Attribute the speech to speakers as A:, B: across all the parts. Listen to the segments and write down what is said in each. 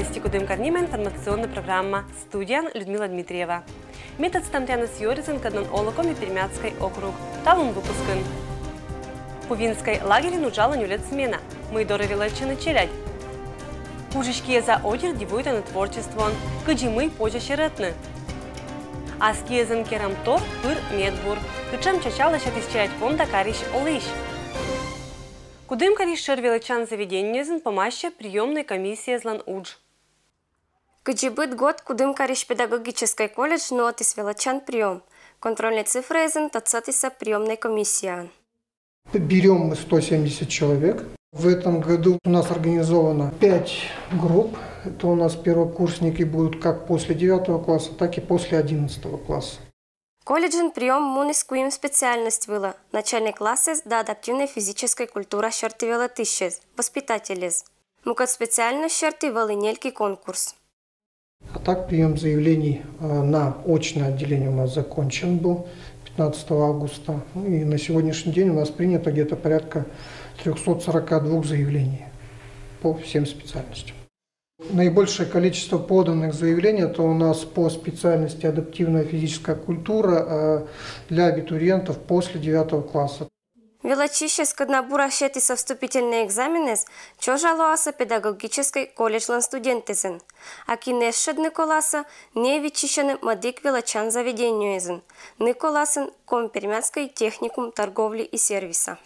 A: Вести Кудымкар-Нима информационная программа. Студия Людмила Дмитриева. Метод стамтяна Сьоризен каднон Олоком и Пермяцкой округ. Талун выпускан. Пувинской лагере нучала нюлет смена. Мы доровила челядь. Пужички за одер дивуют на творчество. Каджимы позже ретны. А скиезен керам тор пыр медбур. Кычам чачала шатисчать понда кариш олыш. Кудымкариш шервелычан заведеньезен помаще приемной комиссии злан удж.
B: Кыджибыт год Кудымкариш педагогический колледж нуатис велачан прием. Контрольные цифры зен тацатиса приемной комиссии.
C: Берем мы 170 человек. В этом году у нас организовано 5 групп. Это у нас первокурсники будут как после 9 класса, так и после 11 класса.
B: Колледжен прием мунискуим специальность была. Начальный класс до адаптивной физической культуры шерти вела тысячес, воспитателез. Мукат специально шерти волынельки конкурс.
C: А так прием заявлений на очное отделение у нас закончен был 15 августа. И на сегодняшний день у нас принято где-то порядка 342 заявлений по всем специальностям. Наибольшее количество поданных заявлений это у нас по специальности адаптивная физическая культура для абитуриентов после 9 класса.
B: Велачище скаднабура шетиса вступительные экзамены, чё жалуаса педагогический колледж студентезен, а кинешед Николаса не вичищены мадик велачан заведеньюезен, Николасен компермянский техникум торговли и сервиса.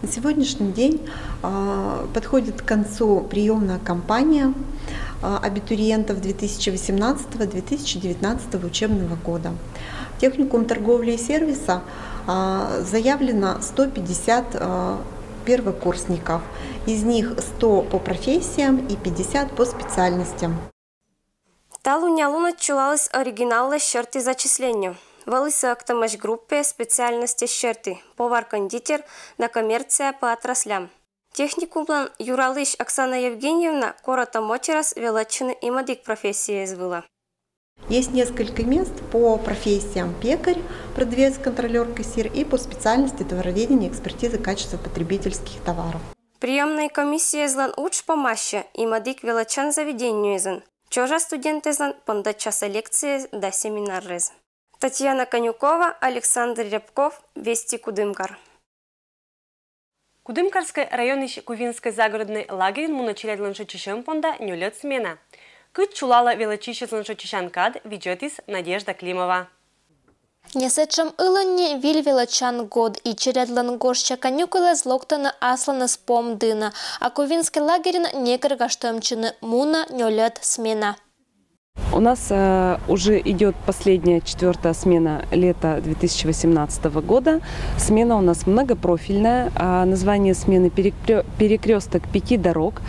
D: На сегодняшний день подходит к концу приемная кампания абитуриентов 2018-2019 учебного года. Техникум торговли и сервиса заявлено 150 первокурсников, из них 100 по профессиям и 50 по специальностям.
B: Талунялуна чулалась оригиналы шерти зачислению. Валысы актамаш группе специальности шерти, повар-кондитер да коммерция по отраслям. Техникумлан Юралыш Оксана Евгеньевна корота мотерас велачины и мадик профессии извыла.
D: Есть несколько мест по профессиям пекарь, продавец, контролер, кассир и по специальности товароведения и экспертизы качества потребительских товаров.
B: Приемная комиссия злан уч помаще и мадик велачан заведению изен. Чожа студенты злан пондачаса лекции да семинаррез. Татьяна Конюкова, Александр Рябков, Вести Кудымкар.
A: Кудымкарской районный Кувинской загородный лагерь муначилять ланшочищем понда нюлет смена. Кыт чулала велочище ланшочищан кад виджетис Надежда Климова.
E: Несечем иланне виль велачан год и чередлан горща конюкула злоктана аслана спом дына, а Кувинский лагерин некр гаштемчины муна нюлет смена.
F: У нас уже идет последняя 4-я смена лета 2018 года. Смена у нас многопрофильная. Название смены «Перекресток 5 дорог».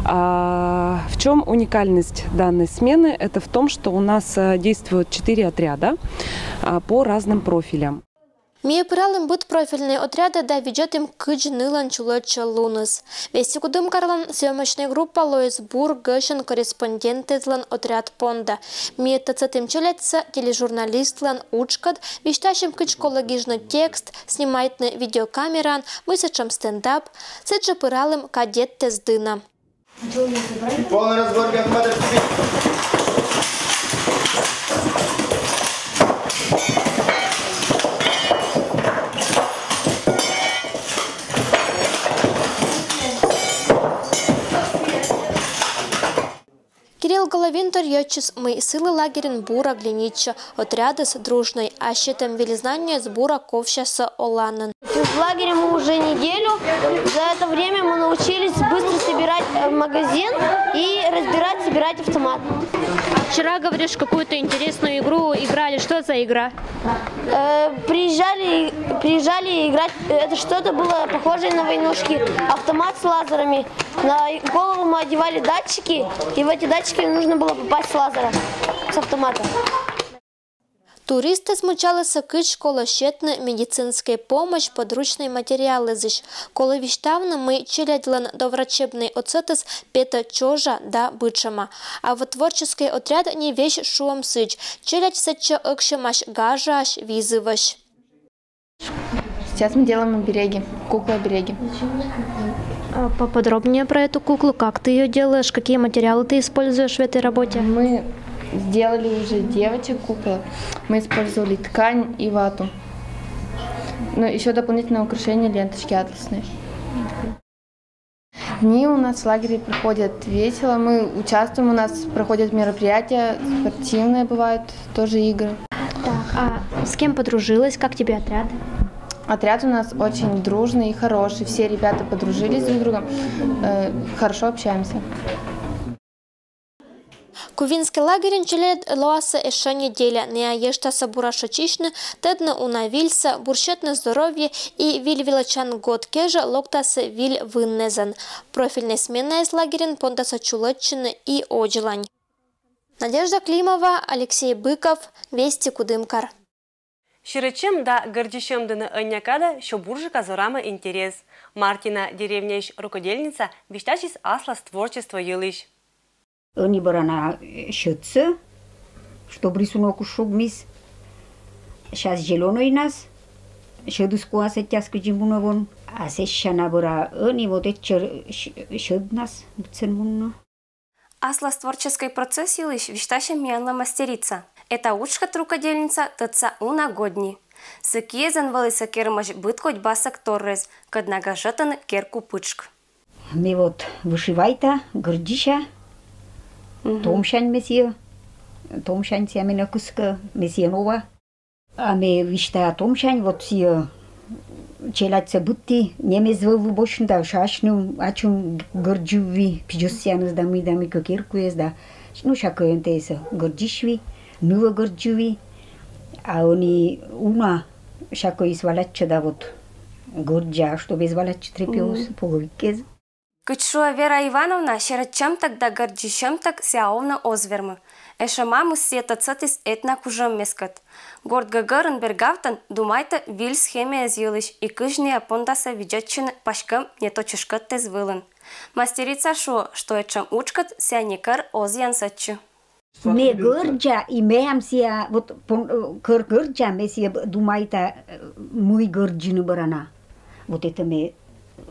F: В чем уникальность данной смены? Это в том, что у нас действуют 4 отряда по разным профилям.
E: Мие пыралым бут профильные отряды да виджетим кыджнылан чулоча лунус. Вести Кудымкарлан съемочная группа Лоисбур Гъшен корреспонденты отряд понда. Мие тацатым челятся тележурналистлан учкат, виштащим кычкологижный текст, снимайтны видеокамеран, высочам стендап, сыджа пыралым кадет тездына.
G: Полный разбор
E: Кирилл Головин торьёчис мы силы лагерин бура глинича, отряды с дружной, а щитом велизнания с бура ковщаса оланан.
H: В лагере мы уже неделю. За это время мы научились быстро собирать магазин и собирать автомат.
E: Вчера, говоришь, какую-то интересную игру играли. Что за игра?
H: Приезжали играть. Это что-то было похожее на войнушки. Автомат с лазерами. На голову мы одевали датчики, и в эти датчики нужно было попасть с лазера, с автомата.
E: Туристы смучалися кыч коло щетны медицинской помощь, подручные материалы зыш. Коло виштавны мы челядьлан до врачебной оцетес пета чожа да бычама. А в творческий отряд не вещь шуом сыч. Челядь сача экшемаш гажаш визываш.
I: Сейчас мы делаем обереги, куклы-обереги.
E: Поподробнее про эту куклу, как ты ее делаешь, какие материалы ты используешь в этой работе?
I: Мы сделали уже девочек кукол. Мы использовали ткань и вату. Но еще дополнительное украшение ленточки атласные. Дни у нас в лагере проходят весело. Мы участвуем, у нас проходят мероприятия, спортивные бывают, тоже игры.
E: Так, а с кем подружилась, как тебе отряд?
I: Отряд у нас очень дружный и хороший. Все ребята подружились друг с другом, хорошо общаемся.
E: Кувинский лагерь челед лоаса еще неделя. Не ешта сабура шочишны, тедна унавильса, бурщетное здоровье и виль-вилачан год кежа локтаса виль-выннезан. Профильная смена из лагеря понтаса чулетчины и оджелань. Надежда Климова, Алексей Быков, Вести Кудымкар.
A: Ширечем да гордищем дыны аньякада, що буржика зорама интерес. Мартина деревняш рукодельница, вещачис аслас творчество елыш.
J: Они барана шутся, что рисунок ушел мисс. Сейчас зеленый нас, шеду скуаса тяска джимуна вон, а сещана бара они вот эти шед нас бценмуна.
B: Аслас творческий процесс елыш вещача мянла мастерица. Это учка рукодельница тца уна годни. Сыкезан валыса кермаш быткоть басак торрез, каднага жатан керку пычк.
J: Мы вот вышивайта, гордища. Томшань месье, томшань сямена куска месье нова. А мы вишта томшань вот сие челятся будти немец выбошен да шашну ачун горджуви пижосяныз да мы кокерку есть да. Ну шако энтеса гордишви, нува горджуви. А они уна шако извалача да вот горджа, чтобы извалача трепеус половикез.
B: Кычшуа Вера Ивановна шерачам тогда гордищем так сяовна озвермы. Эша маму света цатис этна кужам мескат. Горд гагарен бергавтан думайта виль схеме зилыш и кыжния пондаса видячен пашкам не точишкат тез вылын. Мастерица шо, что эчам учкат сяникар озян сачу.
J: Не горджа и меям сия вот кыр горджа ме сия думайта мой горджину барана. Вот это ме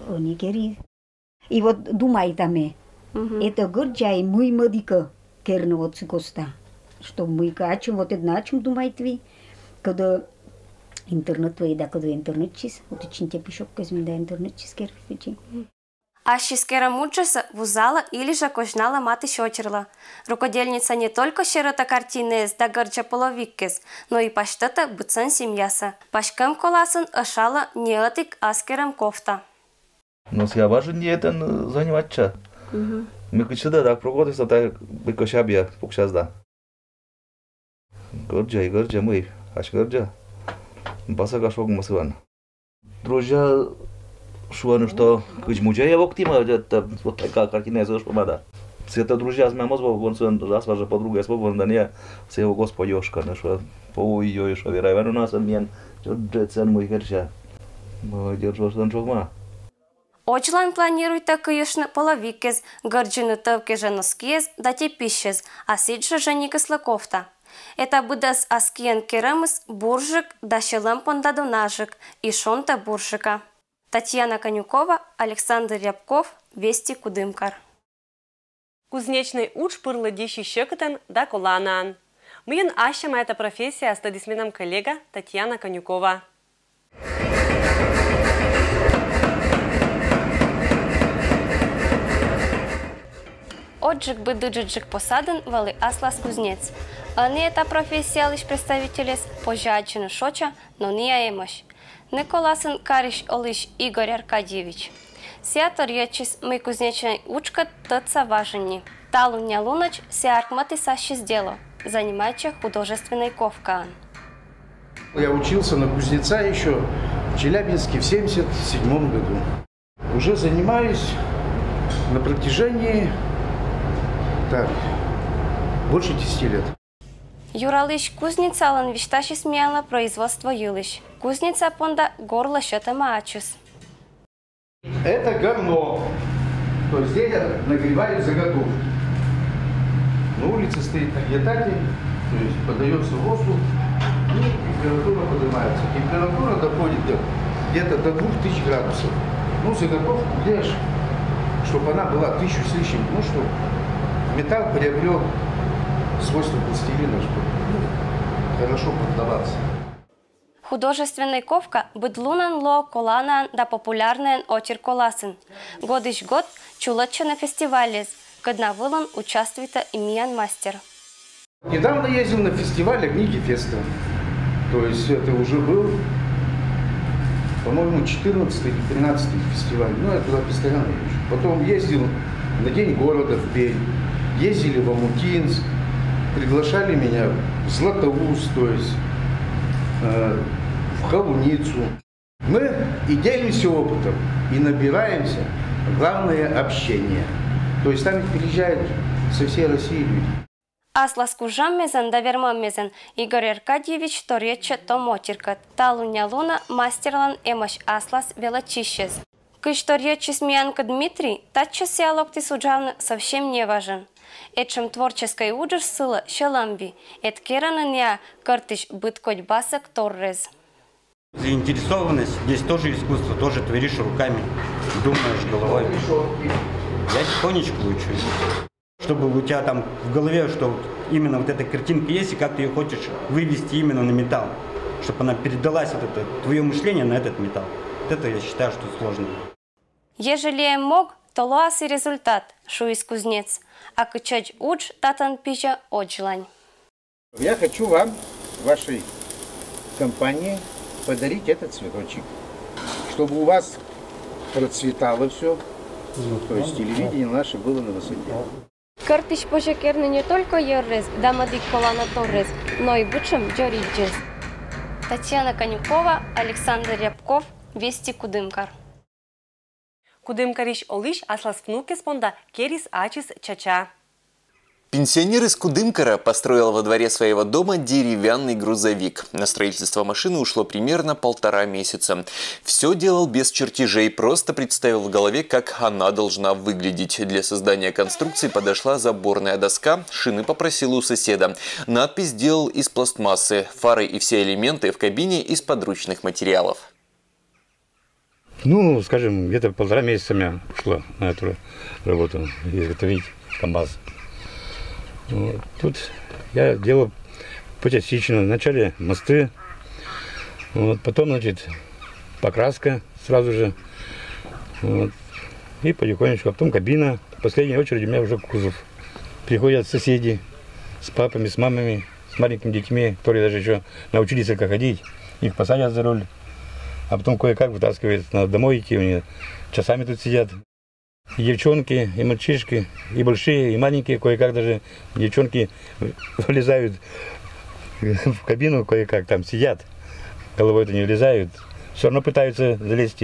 J: они кери. И вот думай там, это горджа и мой модика керна вот сикоста, что мы качем вот одначем думает ви, когда интернет вы да когда интернет чис, вот очень те пишок казми да интернет чис керфичи.
B: А шискера мучаса вузала или же кожнала маты щочерла. Рукодельница не только широта картины да горджа половиккес, но и паштата буцан семьяса. Пашкам коласын ашала неотик аскерам кофта.
K: Но с я важен не это заниматься. Мы куча так проходится так бекошабия покшаз да. Горджа мы, аж горджа. Баса кашок масван. Друзья, шуану что куч мучая воктима это вот такая картина я зашел помада. Все это друзья с моим мозгом вон сын раз ваша подруга свободна не все его господёшка наша по ее что верай у нас мен джетсен мой горджа. Мы держу что чогма.
B: Очлан планирует такыюшны половикез, горджину тывкеже носкез, да тепищез, а сиджа женикесла кофта. Это будас аскиен керамыс буржик да шелым пондаду нажик и шонта буржика. Татьяна Конюкова, Александр Рябков, Вести Кудымкар.
A: Кузнечный уч пырлы дещи щекотен да коланан. Мыен ащама эта профессия стадисменом коллега Татьяна Конюкова.
B: Отжик быдыджик посаден вали аслас кузнец. Они эта профессия лишь представителес пожачины шоча, но не аемаш. Николасен Кариш Олиш Игорь Аркадьевич. Сеатор ячис мы кузнечный учка тыца важени. Талу не лунач сеаркматы сащи сдело, занимаючи художественной ковкан.
L: Я учился на кузнеца еще в Челябинске в 1977 году. Уже занимаюсь на протяжении больше 10 лет.
B: Юралыш кузница алан вишташи смяла производство юлыш. Кузница понда горло счета маачус.
L: Это говно. То есть здесь нагревают заготовки. На улице стоит нагнетатель, то есть подается воздух и температура поднимается. Температура доходит где-то до 2000 градусов. Ну, заготовку делаешь чтобы она была 1000 с лишним, ну, чтобы металл приобрел свойства пластилина, чтобы хорошо продаваться.
B: Художественный ковка быдлунан ло коланан да популярный отир коласын. Годыш год чулатча на фестивале, когда вылан участвует имиян мастер.
L: Недавно ездил на фестиваль «Огни Гефеста». То есть это уже был, по-моему, 14 или 13 фестиваль. Ну, я туда постоянно езжу. Потом ездил на День города в Бень, ездили в Амутинск, приглашали меня в Златоуст, то есть в Холуницу. Мы и делимся опытом, и набираемся, главное, общение. То есть там ведь приезжают со всей России люди.
B: Аслас кужам мезен да вермам мезен Игорь Аркадьевич торече томотирка. Талуня луна мастерлан эмаш аслас велочищез. Кыш торече смеянка Дмитрий, татча сиалог ты суджавна совсем не важен. Этчем творческой уджер сыла шаламби. Эт керана неа картыш быт коть басок торрез.
M: Заинтересованность, здесь тоже искусство, тоже творишь руками, думаешь головой. Я тихонечку учусь. Чтобы у тебя там в голове, что именно вот эта картинка есть, и как ты ее хочешь вывести именно на металл. Чтобы она передалась, вот это твое мышление на этот металл. Вот это я считаю, что сложно.
B: Ежели мог, то лоас и результат, шуис кузнец. А кычать удж татан пижа отжелань.
N: Я хочу вам, вашей компании, подарить этот цветочек, чтобы у вас процветало все, то есть телевидение наше было на высоте.
B: Картыш пожакерны не только еррез, дамадик колана торрез, но и бычем джориджез. Татьяна Конюкова, Александр Рябков, Вести Кудымкар.
A: Кудымкариш олиш аслас внуки спонда керис ачис чача.
O: Пенсионер из Кудымкара построил во дворе своего дома деревянный грузовик. На строительство машины ушло примерно 1,5 месяца. Все делал без чертежей, просто представил в голове, как она должна выглядеть. Для создания конструкции подошла заборная доска, шины попросил у соседа. Надпись делал из пластмассы, фары и все элементы в кабине из подручных материалов.
P: Ну, скажем, где-то 1,5 месяца у меня ушло на эту работу, изготовить КамАЗ. Вот. Тут я делал частично. Вначале мосты, вот. Потом, значит, покраска сразу же. Вот. И потихонечку, а потом кабина. В последнюю очередь у меня уже кузов. Приходят соседи с папами, с мамами, с маленькими детьми, которые даже еще научились только ходить. Их посадят за руль, а потом кое-как вытаскивают. Надо домой идти, у них часами тут сидят. И девчонки, и мальчишки, и большие, и маленькие, кое-как даже девчонки влезают в кабину, кое-как там сидят, головой-то не влезают, все равно пытаются залезть.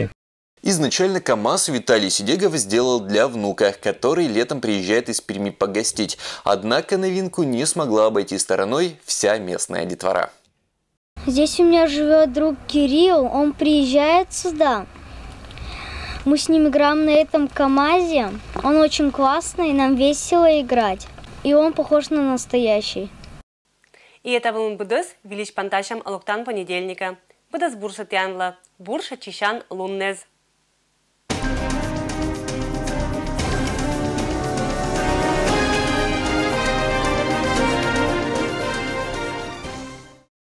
O: Изначально КамАЗ Виталий Сидегов сделал для внука, который летом приезжает из Перми погостить. Однако новинку не смогла обойти стороной вся местная детвора.
Q: Здесь у меня живет друг Кирилл, он приезжает сюда. Мы с ним играем на этом КамАЗе. Он очень классный, нам весело играть. И он похож на настоящий.
A: И это был Будес, Вилич Панташам Алоктан понедельника. Будес Бурша Тянла, Бурша Чищан Луннез.